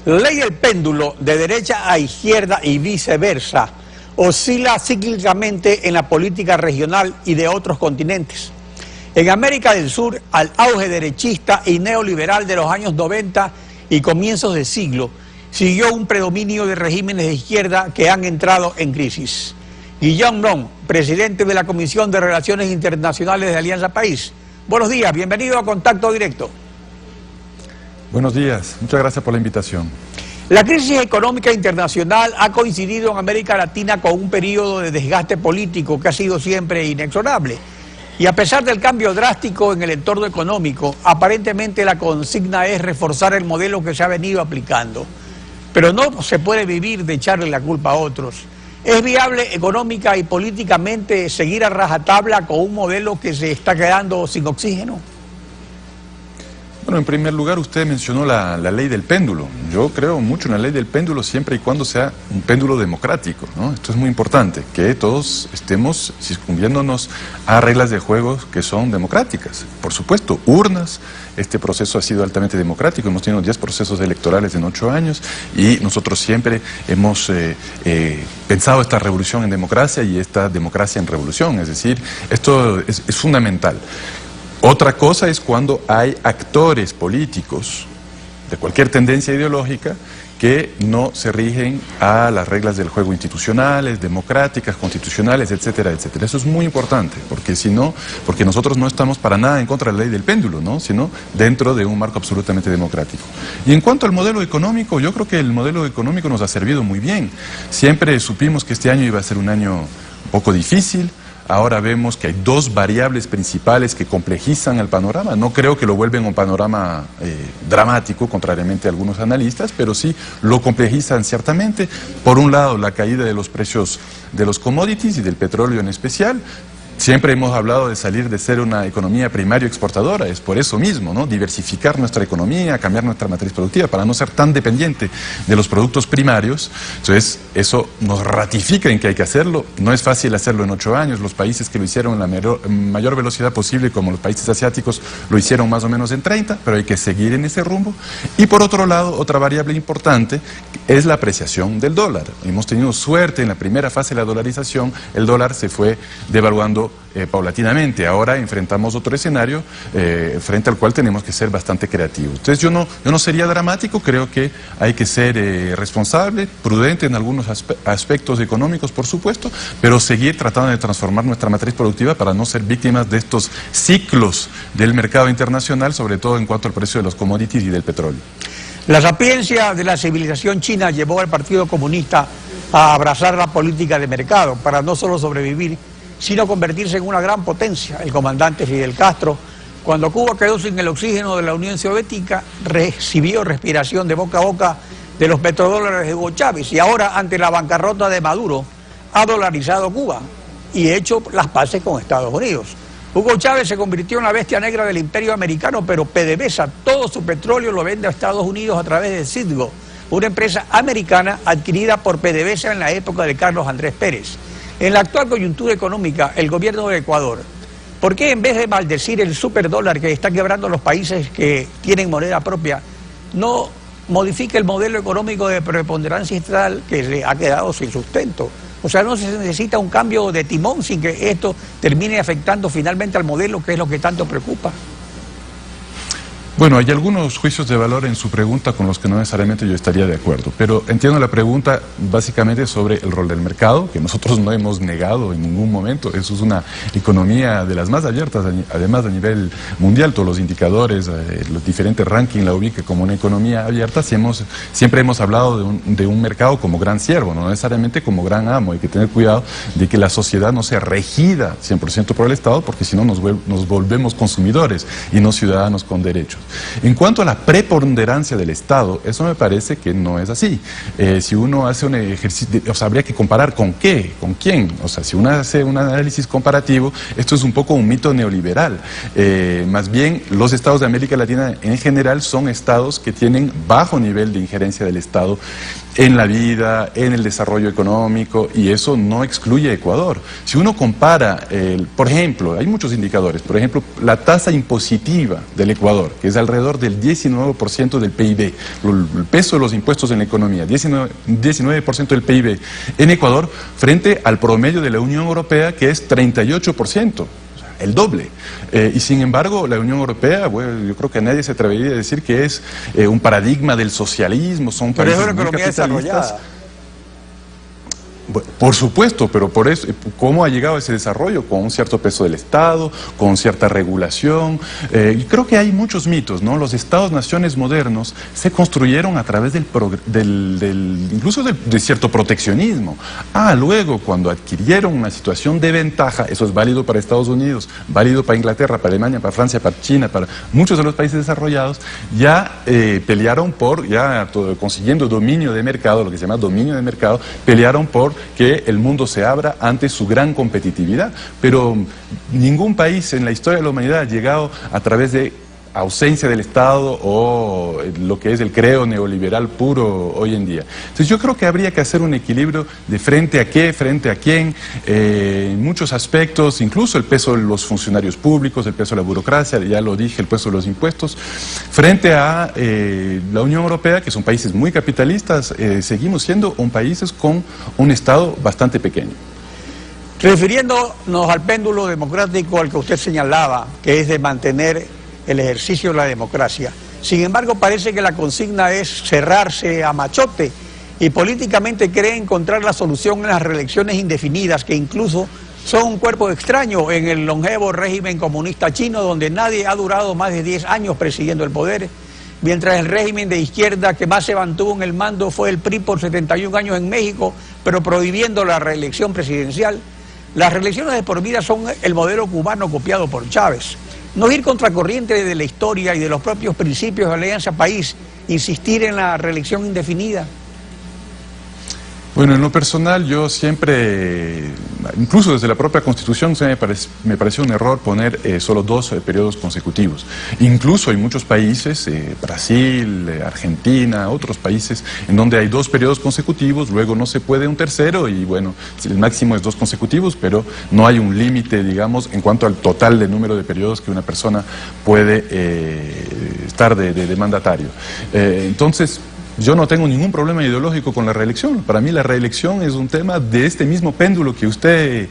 La ley del péndulo de derecha a izquierda y viceversa oscila cíclicamente en la política regional y de otros continentes. En América del Sur, al auge derechista y neoliberal de los años 90 y comienzos del siglo, siguió un predominio de regímenes de izquierda que han entrado en crisis. Guillaume Blanc, presidente de la Comisión de Relaciones Internacionales de Alianza País. Buenos días, bienvenido a Contacto Directo. Buenos días, muchas gracias por la invitación. La crisis económica internacional ha coincidido en América Latina con un periodo de desgaste político que ha sido siempre inexorable. Y a pesar del cambio drástico en el entorno económico, aparentemente la consigna es reforzar el modelo que se ha venido aplicando. Pero no se puede vivir de echarle la culpa a otros. ¿Es viable económica y políticamente seguir a rajatabla con un modelo que se está quedando sin oxígeno? Bueno, en primer lugar usted mencionó la ley del péndulo. Yo creo mucho en la ley del péndulo siempre y cuando sea un péndulo democrático, ¿no? Esto es muy importante, que todos estemos circunviéndonos a reglas de juego que son democráticas. Por supuesto, urnas, este proceso ha sido altamente democrático, hemos tenido 10 procesos electorales en 8 años y nosotros siempre hemos pensado esta revolución en democracia y esta democracia en revolución, es decir, esto es fundamental. Otra cosa es cuando hay actores políticos de cualquier tendencia ideológica que no se rigen a las reglas del juego institucionales, democráticas, constitucionales, etcétera, etcétera. Eso es muy importante, porque nosotros no estamos para nada en contra de la ley del péndulo, ¿no? Sino dentro de un marco absolutamente democrático. Y en cuanto al modelo económico, yo creo que el modelo económico nos ha servido muy bien. Siempre supimos que este año iba a ser un año un poco difícil. Ahora vemos que hay dos variables principales que complejizan el panorama. No creo que lo vuelven un panorama dramático, contrariamente a algunos analistas, pero sí lo complejizan ciertamente. Por un lado, la caída de los precios de los commodities y del petróleo en especial. Siempre hemos hablado de salir de ser una economía primario exportadora, es por eso mismo, ¿no? Diversificar nuestra economía, cambiar nuestra matriz productiva para no ser tan dependiente de los productos primarios. Entonces, eso nos ratifica en que hay que hacerlo. No es fácil hacerlo en 8 años. Los países que lo hicieron en la mayor velocidad posible, como los países asiáticos, lo hicieron más o menos en 30, pero hay que seguir en ese rumbo. Y por otro lado, otra variable importante es la apreciación del dólar. Hemos tenido suerte en la primera fase de la dolarización, el dólar se fue devaluando paulatinamente. Ahora enfrentamos otro escenario frente al cual tenemos que ser bastante creativos. Entonces yo no sería dramático, creo que hay que ser responsable, prudente en algunos aspectos económicos, por supuesto, pero seguir tratando de transformar nuestra matriz productiva para no ser víctimas de estos ciclos del mercado internacional, sobre todo en cuanto al precio de los commodities y del petróleo. La sapiencia de la civilización china llevó al Partido Comunista a abrazar la política de mercado para no solo sobrevivir, sino convertirse en una gran potencia. El comandante Fidel Castro, cuando Cuba quedó sin el oxígeno de la Unión Soviética, recibió respiración de boca a boca de los petrodólares de Hugo Chávez y ahora, ante la bancarrota de Maduro, ha dolarizado Cuba y hecho las paces con Estados Unidos. Hugo Chávez se convirtió en la bestia negra del imperio americano, pero PDVSA todo su petróleo lo vende a Estados Unidos a través de Citgo, una empresa americana adquirida por PDVSA en la época de Carlos Andrés Pérez. En la actual coyuntura económica, el gobierno de Ecuador, ¿por qué en vez de maldecir el superdólar que está quebrando los países que tienen moneda propia, no modifica el modelo económico de preponderancia estatal que se ha quedado sin sustento? O sea, no se necesita un cambio de timón sin que esto termine afectando finalmente al modelo, que es lo que tanto preocupa. Bueno, hay algunos juicios de valor en su pregunta con los que no necesariamente yo estaría de acuerdo, pero entiendo la pregunta básicamente sobre el rol del mercado, que nosotros no hemos negado en ningún momento. Eso es una economía de las más abiertas, además a nivel mundial. Todos los indicadores, los diferentes rankings la ubican como una economía abierta. Siempre hemos hablado de un mercado como gran siervo, no necesariamente como gran amo. Hay que tener cuidado de que la sociedad no sea regida 100% por el Estado, porque si no nos volvemos consumidores y no ciudadanos con derechos. En cuanto a la preponderancia del Estado, eso me parece que no es así. Si uno hace un ejercicio, o sea, habría que comparar con qué, con quién. O sea, si uno hace un análisis comparativo, esto es un poco un mito neoliberal. Más bien, los estados de América Latina en general son estados que tienen bajo nivel de injerencia del Estado en la vida, en el desarrollo económico, y eso no excluye a Ecuador. Si uno compara, por ejemplo, hay muchos indicadores, por ejemplo, la tasa impositiva del Ecuador, que es alrededor del 19% del PIB, el peso de los impuestos en la economía, 19% del PIB en Ecuador, frente al promedio de la Unión Europea, que es 38%. El doble. Y sin embargo, la Unión Europea, bueno, yo creo que nadie se atrevería a decir que es un paradigma del socialismo, son países muy capitalistas. Pero es una economía desarrollada. Por supuesto, pero por eso, ¿cómo ha llegado ese desarrollo? Con un cierto peso del Estado, con cierta regulación. Y creo que hay muchos mitos, ¿no? Los Estados-naciones modernos se construyeron a través incluso de cierto proteccionismo. Luego, cuando adquirieron una situación de ventaja, eso es válido para Estados Unidos, válido para Inglaterra, para Alemania, para Francia, para China, para muchos de los países desarrollados, ya pelearon consiguiendo dominio de mercado, lo que se llama dominio de mercado, pelearon por que el mundo se abra ante su gran competitividad, pero ningún país en la historia de la humanidad ha llegado a través de ausencia del Estado o lo que es el creo neoliberal puro hoy en día. Entonces yo creo que habría que hacer un equilibrio de frente a qué, frente a quién, en muchos aspectos, incluso el peso de los funcionarios públicos, el peso de la burocracia, ya lo dije, el peso de los impuestos, frente a la Unión Europea, que son países muy capitalistas, seguimos siendo países con un Estado bastante pequeño. Refiriéndonos al péndulo democrático al que usted señalaba, que es de mantener el ejercicio de la democracia. Sin embargo, parece que la consigna es cerrarse a machote y políticamente cree encontrar la solución en las reelecciones indefinidas, que incluso son un cuerpo extraño en el longevo régimen comunista chino, donde nadie ha durado más de 10 años presidiendo el poder, mientras el régimen de izquierda que más se mantuvo en el mando fue el PRI por 71 años en México, pero prohibiendo la reelección presidencial. Las reelecciones de por vida son el modelo cubano copiado por Chávez. No ir contracorriente de la historia y de los propios principios de Alianza País, insistir en la reelección indefinida. Bueno, en lo personal yo siempre, incluso desde la propia Constitución, me pareció un error poner solo 2 periodos consecutivos. Incluso hay muchos países, Brasil, Argentina, otros países, en donde hay 2 periodos consecutivos, luego no se puede un tercero y bueno, el máximo es 2 consecutivos, pero no hay un límite, digamos, en cuanto al total de número de periodos que una persona puede estar de mandatario. Entonces, yo no tengo ningún problema ideológico con la reelección. Para mí la reelección es un tema de este mismo péndulo que usted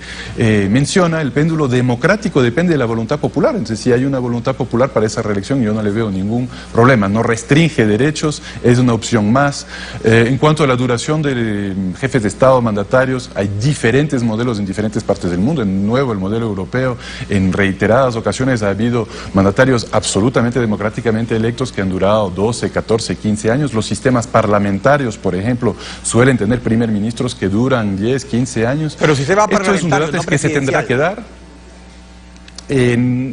menciona. El péndulo democrático depende de la voluntad popular. Entonces, si hay una voluntad popular para esa reelección, yo no le veo ningún problema. No restringe derechos, es una opción más. En cuanto a la duración de jefes de Estado, mandatarios, hay diferentes modelos en diferentes partes del mundo. En nuevo, el modelo europeo, en reiteradas ocasiones ha habido mandatarios absolutamente democráticamente electos que han durado 12, 14, 15 años. Los sistemas parlamentarios, por ejemplo, suelen tener primer ministros que duran 10, 15 años. Pero sistema parlamentario, esto es un debate no que se tendrá que dar.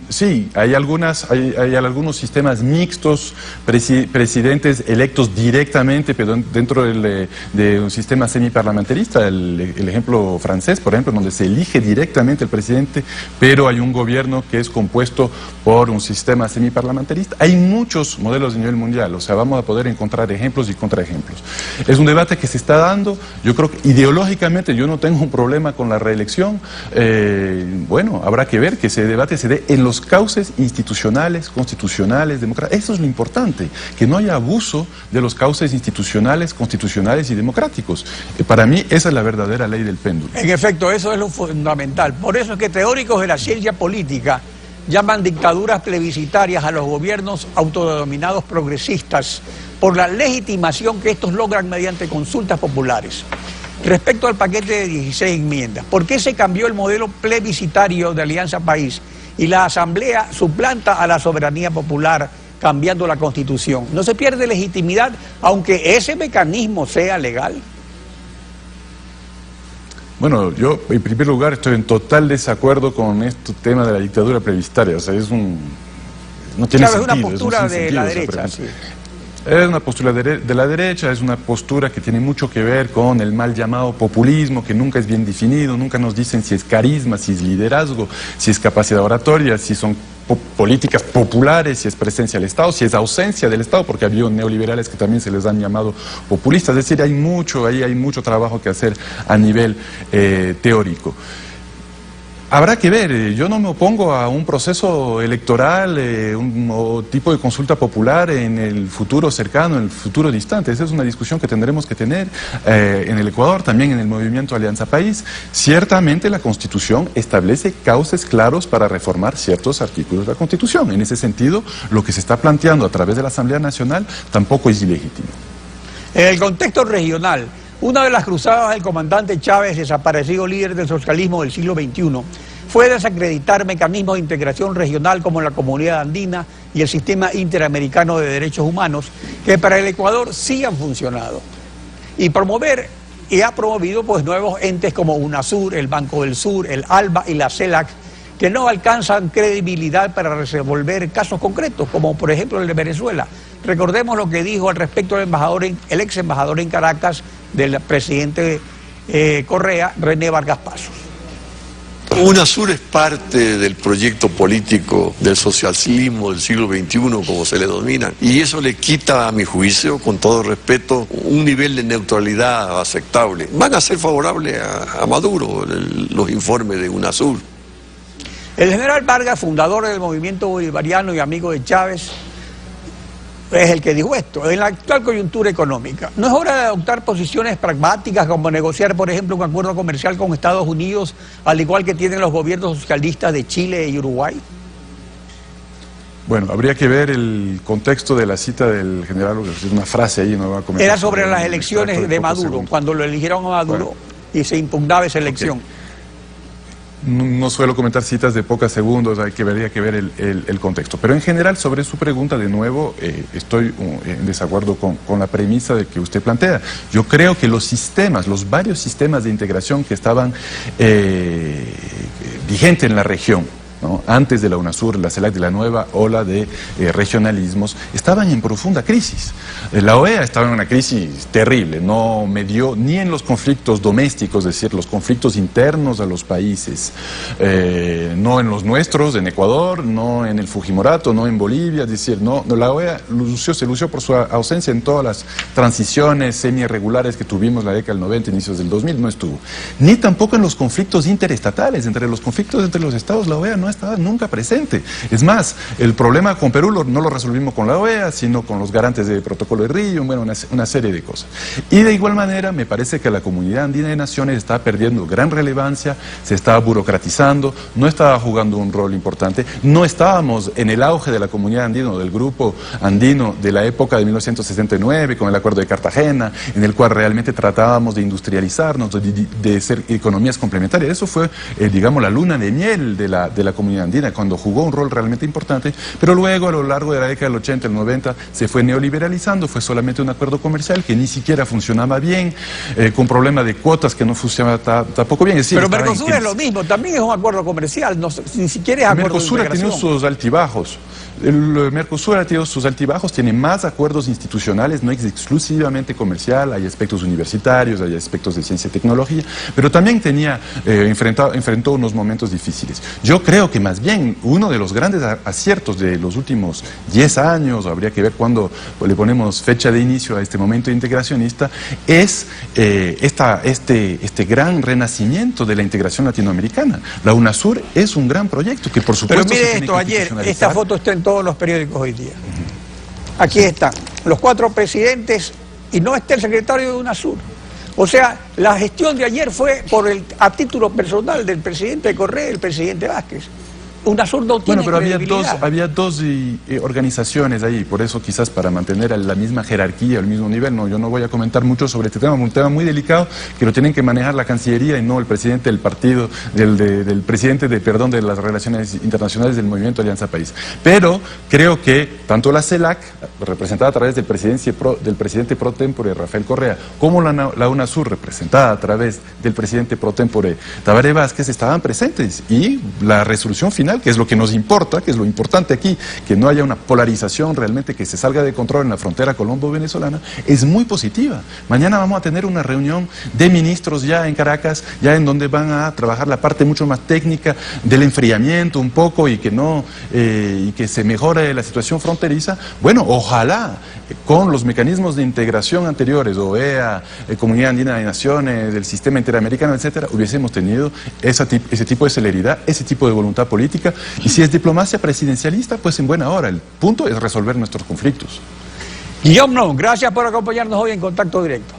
Sí, hay algunos sistemas mixtos, presidentes electos directamente, pero dentro de un sistema semiparlamentarista, el ejemplo francés, por ejemplo, donde se elige directamente el presidente, pero hay un gobierno que es compuesto por un sistema semiparlamentarista. Hay muchos modelos a nivel mundial, o sea, vamos a poder encontrar ejemplos y contraejemplos. Es un debate que se está dando. Yo creo que ideológicamente yo no tengo un problema con la reelección. Bueno, habrá que ver que ese debate se dé en los cauces institucionales, constitucionales, democráticos. Eso es lo importante, que no haya abuso de los cauces institucionales, constitucionales y democráticos. Para mí esa es la verdadera ley del péndulo. En efecto, eso es lo fundamental. Por eso es que teóricos de la ciencia política llaman dictaduras plebiscitarias a los gobiernos autodenominados progresistas por la legitimación que estos logran mediante consultas populares. Respecto al paquete de 16 enmiendas, ¿por qué se cambió el modelo plebiscitario de Alianza País y la Asamblea suplanta a la soberanía popular cambiando la Constitución? ¿No se pierde legitimidad aunque ese mecanismo sea legal? Bueno, yo en primer lugar estoy en total desacuerdo con este tema de la dictadura plebiscitaria. O sea, no tiene sentido. Es una postura de la derecha, sí. Es una postura de la derecha, es una postura que tiene mucho que ver con el mal llamado populismo, que nunca es bien definido, nunca nos dicen si es carisma, si es liderazgo, si es capacidad oratoria, si son políticas populares, si es presencia del Estado, si es ausencia del Estado, porque ha habido neoliberales que también se les han llamado populistas. Es decir, hay mucho trabajo que hacer a nivel teórico. Habrá que ver, yo no me opongo a un proceso electoral o tipo de consulta popular en el futuro cercano, en el futuro distante. Esa es una discusión que tendremos que tener en el Ecuador, también en el movimiento Alianza País. Ciertamente la Constitución establece cauces claros para reformar ciertos artículos de la Constitución. En ese sentido, lo que se está planteando a través de la Asamblea Nacional tampoco es ilegítimo. En el contexto regional, una de las cruzadas del comandante Chávez, desaparecido líder del socialismo del siglo XXI, fue desacreditar mecanismos de integración regional como la Comunidad Andina y el Sistema Interamericano de Derechos Humanos, que para el Ecuador sí han funcionado, y promover y ha promovido pues nuevos entes como UNASUR, el Banco del Sur, el ALBA y la CELAC, que no alcanzan credibilidad para resolver casos concretos, como por ejemplo el de Venezuela. Recordemos lo que dijo al respecto el ex embajador en Caracas del presidente Correa, René Vargas Pasos. UNASUR es parte del proyecto político del socialismo del siglo XXI, como se le denomina, y eso le quita, a mi juicio, con todo respeto, un nivel de neutralidad aceptable. Van a ser favorables a Maduro los informes de UNASUR. El general Vargas, fundador del movimiento bolivariano y amigo de Chávez, es el que dijo esto. En la actual coyuntura económica, ¿no es hora de adoptar posiciones pragmáticas como negociar, por ejemplo, un acuerdo comercial con Estados Unidos, al igual que tienen los gobiernos socialistas de Chile y Uruguay? Bueno, habría que ver el contexto de la cita del general, una frase ahí, no va a comentar. Era sobre las elecciones de Maduro, cuando lo eligieron a Maduro, bueno, y se impugnaba esa elección. Okay. No suelo comentar citas de pocos segundos, habría que ver el contexto. Pero en general, sobre su pregunta, de nuevo, estoy en desacuerdo con la premisa de que usted plantea. Yo creo que los varios sistemas de integración que estaban vigentes en la región, ¿no? Antes de la UNASUR, la CELAC, de la nueva ola de regionalismos, estaban en profunda crisis. La OEA estaba en una crisis terrible, no medió ni en los conflictos domésticos, es decir, los conflictos internos a los países, no en los nuestros, en Ecuador, no en el Fujimorato, no en Bolivia, es decir, la OEA se lució por su ausencia en todas las transiciones semi-irregulares que tuvimos la década del 90, inicios del 2000, no estuvo. Ni tampoco en los conflictos interestatales, entre los conflictos entre los estados, la OEA no estaba nunca presente. Es más, el problema con Perú no lo resolvimos con la OEA, sino con los garantes del protocolo de Río, bueno, una serie de cosas. Y de igual manera, me parece que la Comunidad Andina de Naciones está perdiendo gran relevancia, se está burocratizando, no estaba jugando un rol importante, no estábamos en el auge de la Comunidad Andina o del Grupo Andino de la época de 1969, con el Acuerdo de Cartagena, en el cual realmente tratábamos de industrializarnos, de ser economías complementarias. Eso fue, digamos, la luna de miel de la Comunidad Andina, cuando jugó un rol realmente importante, pero luego a lo largo de la década del 80, el 90, se fue neoliberalizando, fue solamente un acuerdo comercial que ni siquiera funcionaba bien, con problemas de cuotas que no funcionaba tampoco bien. Es decir, pero Mercosur es lo mismo, también es un acuerdo comercial, ni siquiera es acuerdo de integración. Mercosur ha tenido sus altibajos. El Mercosur ha tenido sus altibajos, tiene más acuerdos institucionales, no es exclusivamente comercial, hay aspectos universitarios, hay aspectos de ciencia y tecnología, pero también enfrentó unos momentos difíciles. Yo creo que más bien uno de los grandes aciertos de los últimos 10 años, habría que ver cuándo le ponemos fecha de inicio a este momento integracionista, es este gran renacimiento de la integración latinoamericana. La UNASUR es un gran proyecto que por supuesto... Pero mire esto, ayer, esta foto está en todos los periódicos hoy día. Aquí están los 4 presidentes y no está el secretario de UNASUR. O sea, la gestión de ayer fue a título personal del presidente Correa y el presidente Vázquez. UNASUR no tiene credibilidad. había dos organizaciones ahí, por eso quizás para mantener la misma jerarquía, el mismo nivel, yo no voy a comentar mucho sobre este tema, un tema muy delicado que lo tienen que manejar la Cancillería y no el presidente del partido, del presidente de las relaciones internacionales del Movimiento Alianza País. Pero creo que tanto la CELAC, representada a través del presidente pro tempore Rafael Correa, como la UNASUR, representada a través del presidente pro tempore Tabaré Vázquez, estaban presentes y la resolución final social, que es lo que nos importa, que es lo importante aquí, que no haya una polarización realmente que se salga de control en la frontera colombo-venezolana, es muy positiva. Mañana vamos a tener una reunión de ministros ya en Caracas, ya en donde van a trabajar la parte mucho más técnica del enfriamiento un poco y que no y que se mejore la situación fronteriza. Bueno, ojalá con los mecanismos de integración anteriores, OEA, Comunidad Andina de Naciones, del sistema interamericano, etcétera, hubiésemos tenido ese tipo de celeridad, ese tipo de voluntad política. Y si es diplomacia presidencialista, pues en buena hora. El punto es resolver nuestros conflictos. Guillaume, gracias por acompañarnos hoy en Contacto Directo.